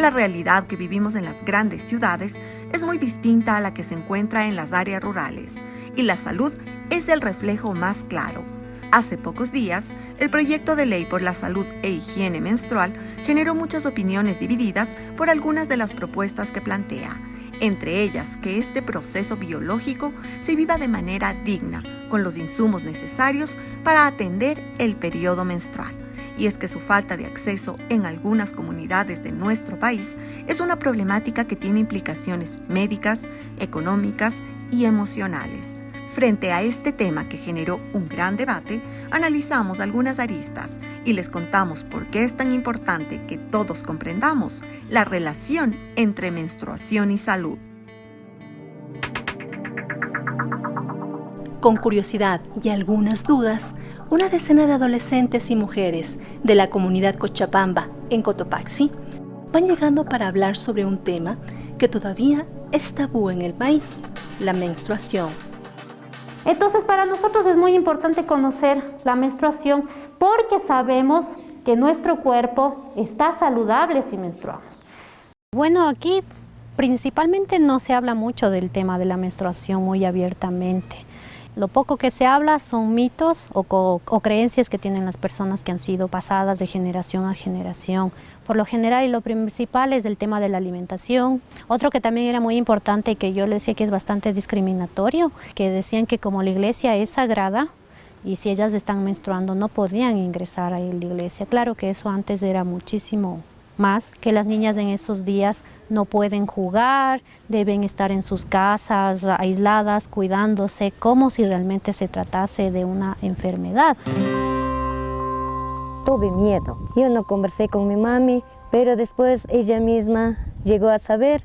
la realidad que vivimos en las grandes ciudades es muy distinta a la que se encuentra en las áreas rurales, y la salud es el reflejo más claro. Hace pocos días, el proyecto de ley por la salud e higiene menstrual generó muchas opiniones divididas por algunas de las propuestas que plantea, entre ellas que este proceso biológico se viva de manera digna, con los insumos necesarios para atender el periodo menstrual. Y es que su falta de acceso en algunas comunidades de nuestro país es una problemática que tiene implicaciones médicas, económicas y emocionales. Frente a este tema que generó un gran debate, analizamos algunas aristas y les contamos por qué es tan importante que todos comprendamos la relación entre menstruación y salud. Con curiosidad y algunas dudas, una decena de adolescentes y mujeres de la comunidad Cochabamba, en Cotopaxi, van llegando para hablar sobre un tema que todavía es tabú en el país, la menstruación. Entonces, para nosotros es muy importante conocer la menstruación porque sabemos que nuestro cuerpo está saludable si menstruamos. Bueno, aquí principalmente no se habla mucho del tema de la menstruación muy abiertamente. Lo poco que se habla son mitos o creencias que tienen las personas que han sido pasadas de generación a generación. Por lo general y lo principal es el tema de la alimentación. Otro que también era muy importante y que yo le decía que es bastante discriminatorio, que decían que como la iglesia es sagrada y si ellas están menstruando no podían ingresar a la iglesia. Claro que eso antes era muchísimo más, que las niñas en esos días no pueden jugar, deben estar en sus casas aisladas, cuidándose, como si realmente se tratase de una enfermedad. Tuve miedo. Yo no conversé con mi mami, pero después ella misma llegó a saber,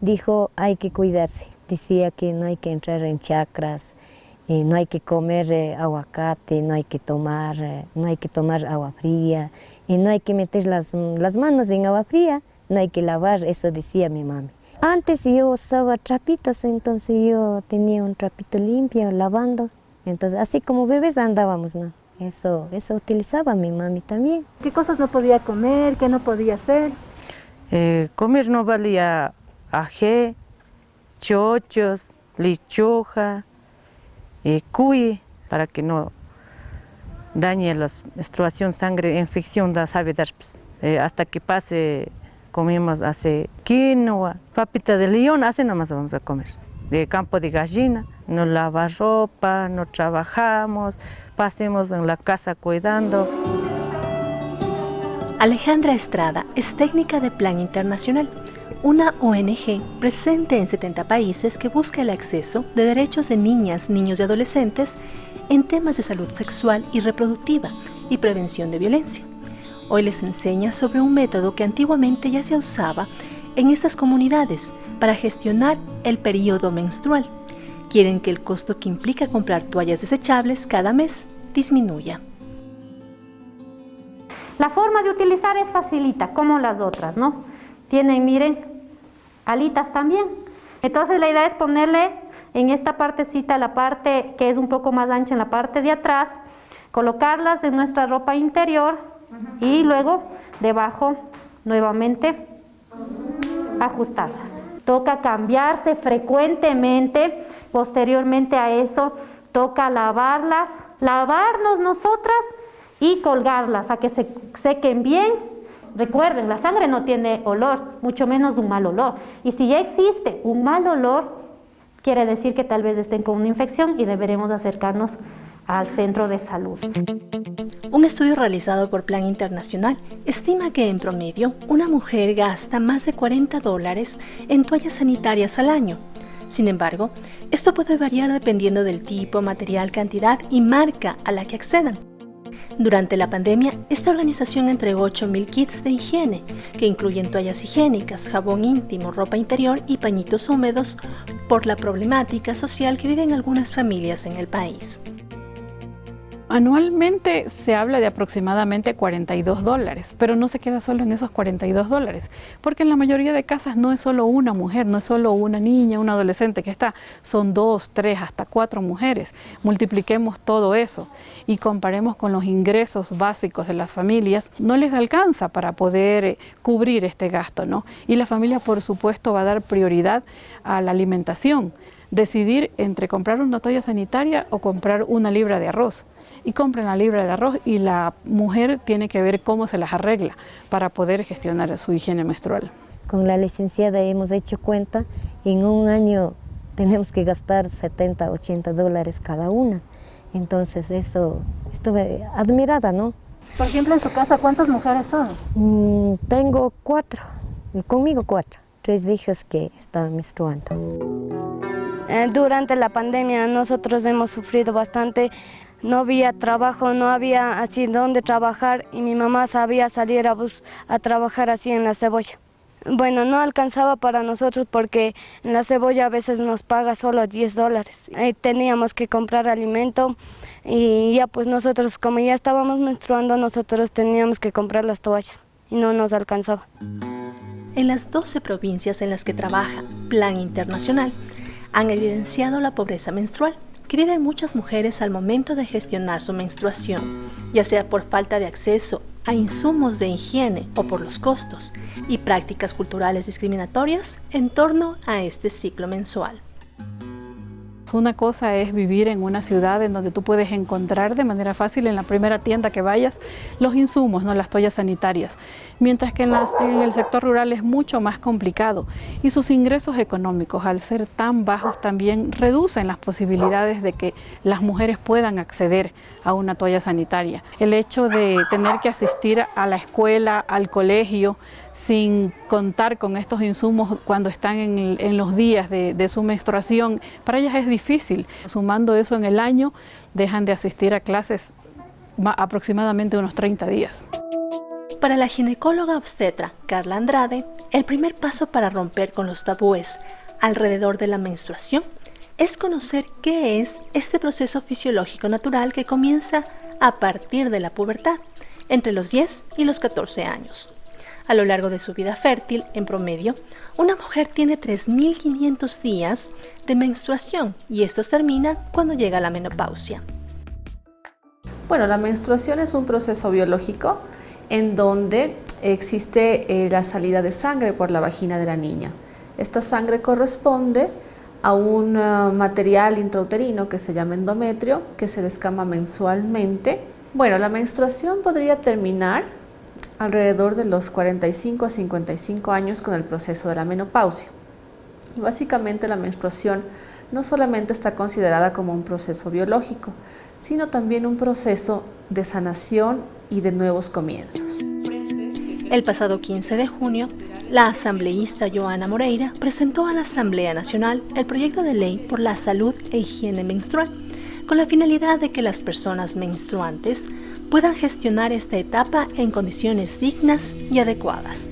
dijo hay que cuidarse. Decía que no hay que entrar en chacras, no hay que comer aguacate, no hay que tomar agua fría, y no hay que meter las manos en agua fría, no hay que lavar, eso decía mi mami. Antes yo usaba trapitos, entonces yo tenía un trapito limpio, lavando, entonces así como bebés andábamos, ¿no? Eso utilizaba mi mami también. ¿Qué cosas no podía comer? ¿Qué no podía hacer? Comer no valía ají, chochos, lechuga, cuy, para que no dañe la menstruación, sangre, infección da sabe dar. Hasta que pase, comemos hace quinoa, papita de león, así nomás vamos a comer. De campo de gallina, no lava ropa, no trabajamos, pasemos en la casa cuidando. Alejandra Estrada es técnica de Plan Internacional, una ONG presente en 70 países que busca el acceso de derechos de niñas, niños y adolescentes en temas de salud sexual y reproductiva y prevención de violencia. Hoy les enseña sobre un método que antiguamente ya se usaba en estas comunidades para gestionar el periodo menstrual. Quieren que el costo que implica comprar toallas desechables cada mes disminuya. La forma de utilizar es facilita, como las otras, ¿no? Tienen, miren, alitas también. Entonces la idea es ponerle en esta partecita, la parte que es un poco más ancha en la parte de atrás, colocarlas en nuestra ropa interior y luego debajo nuevamente ajustarlas. Toca cambiarse frecuentemente, posteriormente a eso toca lavarlas, lavarnos nosotras y colgarlas a que se sequen bien. Recuerden, la sangre no tiene olor, mucho menos un mal olor. Y si ya existe un mal olor, quiere decir que tal vez estén con una infección y deberemos acercarnos al centro de salud. Un estudio realizado por Plan Internacional estima que en promedio una mujer gasta más de $40 en toallas sanitarias al año. Sin embargo, esto puede variar dependiendo del tipo, material, cantidad y marca a la que accedan. Durante la pandemia, esta organización entregó 8.000 kits de higiene, que incluyen toallas higiénicas, jabón íntimo, ropa interior y pañitos húmedos, por la problemática social que viven algunas familias en el país. Anualmente se habla de aproximadamente $42, pero no se queda solo en esos $42, porque en la mayoría de casas no es solo una mujer, no es solo una niña, un adolescente que está, son 2, 3, hasta 4 mujeres. Multipliquemos todo eso y comparemos con los ingresos básicos de las familias, no les alcanza para poder cubrir este gasto, ¿no? Y la familia, por supuesto, va a dar prioridad a la alimentación. Decidir entre comprar una toalla sanitaria o comprar una libra de arroz. Y compran la libra de arroz y la mujer tiene que ver cómo se las arregla para poder gestionar su higiene menstrual. Con la licenciada hemos hecho cuenta, en un año tenemos que gastar $70, $80 cada una. Entonces eso, estuve admirada, ¿no? Por ejemplo, en su casa, ¿cuántas mujeres son? Tengo 4, y conmigo 4, 3 hijas que están menstruando. Durante la pandemia nosotros hemos sufrido bastante, no había trabajo, no había así donde trabajar y mi mamá sabía salir a trabajar así en la cebolla. Bueno, no alcanzaba para nosotros porque en la cebolla a veces nos paga solo $10. Teníamos que comprar alimento y ya pues nosotros, como ya estábamos menstruando, nosotros teníamos que comprar las toallas y no nos alcanzaba. En las 12 provincias en las que trabaja Plan Internacional, han evidenciado la pobreza menstrual que viven muchas mujeres al momento de gestionar su menstruación, ya sea por falta de acceso a insumos de higiene o por los costos y prácticas culturales discriminatorias en torno a este ciclo mensual. Una cosa es vivir en una ciudad en donde tú puedes encontrar de manera fácil en la primera tienda que vayas los insumos, ¿no? Las toallas sanitarias, mientras que en el sector rural es mucho más complicado y sus ingresos económicos, al ser tan bajos, también reducen las posibilidades de que las mujeres puedan acceder a una toalla sanitaria. El hecho de tener que asistir a la escuela, al colegio, sin contar con estos insumos cuando están en los días de su menstruación, para ellas es difícil. Sumando eso en el año, dejan de asistir a clases aproximadamente unos 30 días. Para la ginecóloga obstetra Carla Andrade, el primer paso para romper con los tabúes alrededor de la menstruación es conocer qué es este proceso fisiológico natural que comienza a partir de la pubertad, entre los 10 y los 14 años. A lo largo de su vida fértil, en promedio, una mujer tiene 3.500 días de menstruación y estos terminan cuando llega la menopausia. Bueno, la menstruación es un proceso biológico en donde existe la salida de sangre por la vagina de la niña. Esta sangre corresponde a un material intrauterino que se llama endometrio, que se descama mensualmente. Bueno, la menstruación podría terminar alrededor de los 45 a 55 años con el proceso de la menopausia. Y básicamente la menstruación no solamente está considerada como un proceso biológico, sino también un proceso de sanación y de nuevos comienzos. El pasado 15 de junio, la asambleísta Joana Moreira presentó a la Asamblea Nacional el proyecto de ley por la salud e higiene menstrual, con la finalidad de que las personas menstruantes puedan gestionar esta etapa en condiciones dignas y adecuadas.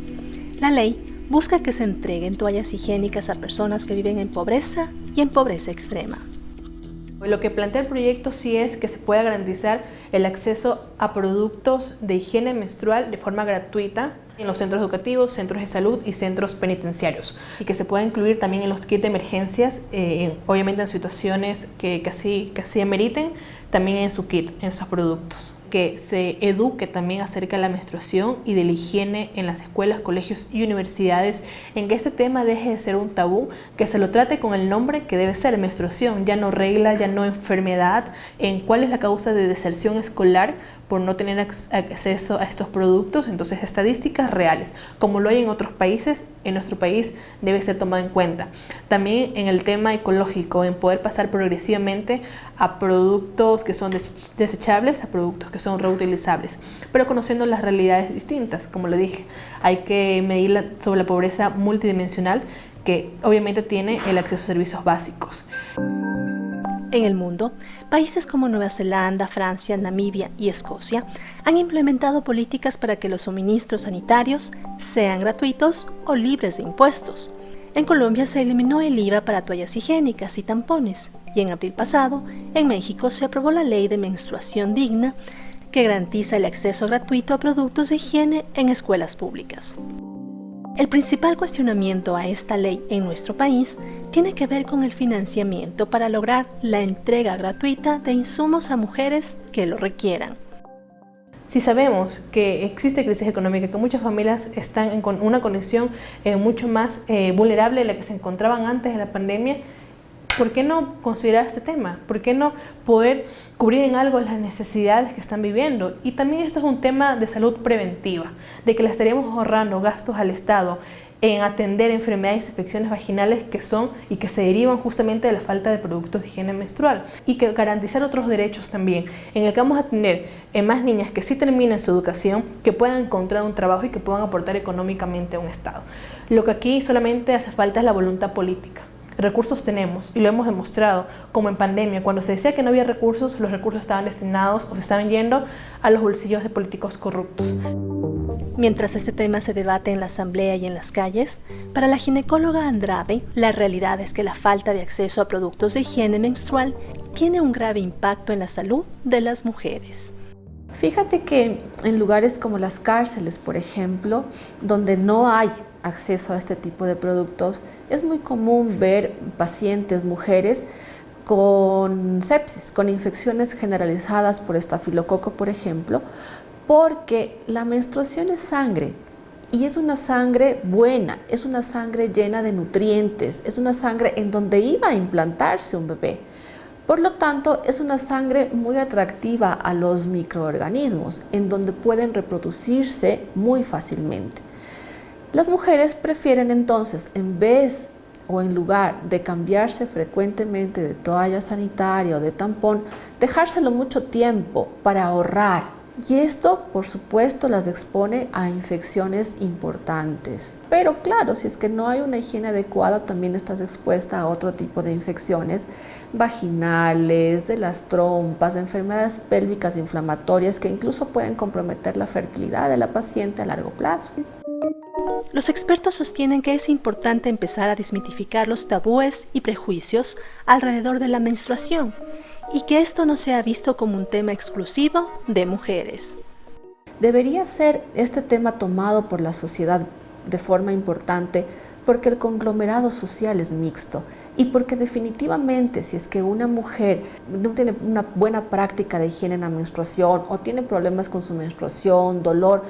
La ley busca que se entreguen toallas higiénicas a personas que viven en pobreza y en pobreza extrema. Lo que plantea el proyecto sí es que se pueda garantizar el acceso a productos de higiene menstrual de forma gratuita en los centros educativos, centros de salud y centros penitenciarios, y que se pueda incluir también en los kits de emergencias, obviamente en situaciones que así ameriten, también en su kit, en esos productos. Que se eduque también acerca de la menstruación y de la higiene en las escuelas, colegios y universidades, en que este tema deje de ser un tabú, que se lo trate con el nombre que debe ser: menstruación, ya no regla, ya no enfermedad, en cuál es la causa de deserción escolar por no tener acceso a estos productos. Entonces, estadísticas reales, como lo hay en otros países, en nuestro país debe ser tomado en cuenta. También en el tema ecológico, en poder pasar progresivamente a productos que son desechables, a productos que son reutilizables, pero conociendo las realidades distintas. Como lo dije, hay que medir sobre la pobreza multidimensional, que obviamente tiene el acceso a servicios básicos. En el mundo, países como Nueva Zelanda, Francia, Namibia y Escocia han implementado políticas para que los suministros sanitarios sean gratuitos o libres de impuestos. En Colombia se eliminó el IVA para toallas higiénicas y tampones. Y en abril pasado, en México se aprobó la Ley de Menstruación Digna, que garantiza el acceso gratuito a productos de higiene en escuelas públicas. El principal cuestionamiento a esta ley en nuestro país tiene que ver con el financiamiento para lograr la entrega gratuita de insumos a mujeres que lo requieran. Si sabemos que existe crisis económica, que muchas familias están en una condición mucho más vulnerable de la que se encontraban antes de la pandemia, ¿por qué no considerar este tema? ¿Por qué no poder cubrir en algo las necesidades que están viviendo? Y también esto es un tema de salud preventiva, de que le estaríamos ahorrando gastos al Estado en atender enfermedades y infecciones vaginales que son y que se derivan justamente de la falta de productos de higiene menstrual, y que garantizar otros derechos también, en el que vamos a tener más niñas que sí terminen su educación, que puedan encontrar un trabajo y que puedan aportar económicamente a un Estado. Lo que aquí solamente hace falta es la voluntad política. Recursos tenemos y lo hemos demostrado, como en pandemia, cuando se decía que no había recursos, los recursos estaban destinados o se estaban yendo a los bolsillos de políticos corruptos. Mientras este tema se debate en la asamblea y en las calles, para la ginecóloga Andrade, la realidad es que la falta de acceso a productos de higiene menstrual tiene un grave impacto en la salud de las mujeres. Fíjate que en lugares como las cárceles, por ejemplo, donde no hay acceso a este tipo de productos, es muy común ver pacientes, mujeres, con sepsis, con infecciones generalizadas por estafilococo, por ejemplo, porque la menstruación es sangre y es una sangre buena, es una sangre llena de nutrientes, es una sangre en donde iba a implantarse un bebé. Por lo tanto, es una sangre muy atractiva a los microorganismos, en donde pueden reproducirse muy fácilmente. Las mujeres prefieren entonces, en vez o en lugar de cambiarse frecuentemente de toalla sanitaria o de tampón, dejárselo mucho tiempo para ahorrar. Y esto, por supuesto, las expone a infecciones importantes. Pero claro, si es que no hay una higiene adecuada, también estás expuesta a otro tipo de infecciones vaginales, de las trompas, de enfermedades pélvicas inflamatorias que incluso pueden comprometer la fertilidad de la paciente a largo plazo. Los expertos sostienen que es importante empezar a desmitificar los tabúes y prejuicios alrededor de la menstruación, y que esto no sea visto como un tema exclusivo de mujeres. Debería ser este tema tomado por la sociedad de forma importante porque el conglomerado social es mixto y porque definitivamente si es que una mujer no tiene una buena práctica de higiene en la menstruación o tiene problemas con su menstruación, dolor,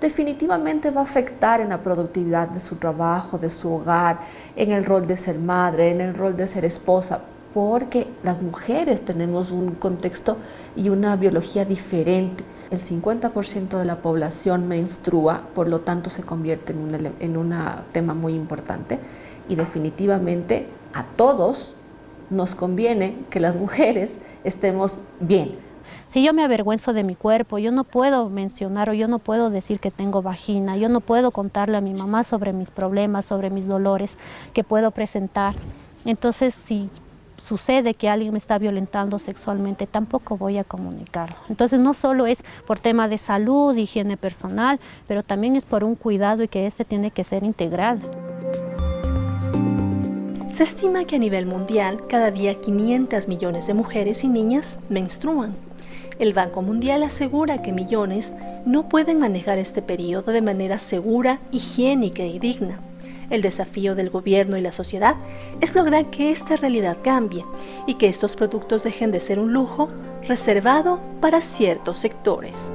definitivamente va a afectar en la productividad de su trabajo, de su hogar, en el rol de ser madre, en el rol de ser esposa, porque las mujeres tenemos un contexto y una biología diferente. El 50% de la población menstrua, por lo tanto se convierte en un tema muy importante y definitivamente a todos nos conviene que las mujeres estemos bien. Si yo me avergüenzo de mi cuerpo, yo no puedo mencionar o yo no puedo decir que tengo vagina, yo no puedo contarle a mi mamá sobre mis problemas, sobre mis dolores que puedo presentar. Entonces, si sucede que alguien me está violentando sexualmente, tampoco voy a comunicarlo. Entonces no solo es por tema de salud, higiene personal, pero también es por un cuidado y que este tiene que ser integral. Se estima que a nivel mundial cada día 500 millones de mujeres y niñas menstruan. El Banco Mundial asegura que millones no pueden manejar este periodo de manera segura, higiénica y digna. El desafío del gobierno y la sociedad es lograr que esta realidad cambie y que estos productos dejen de ser un lujo reservado para ciertos sectores.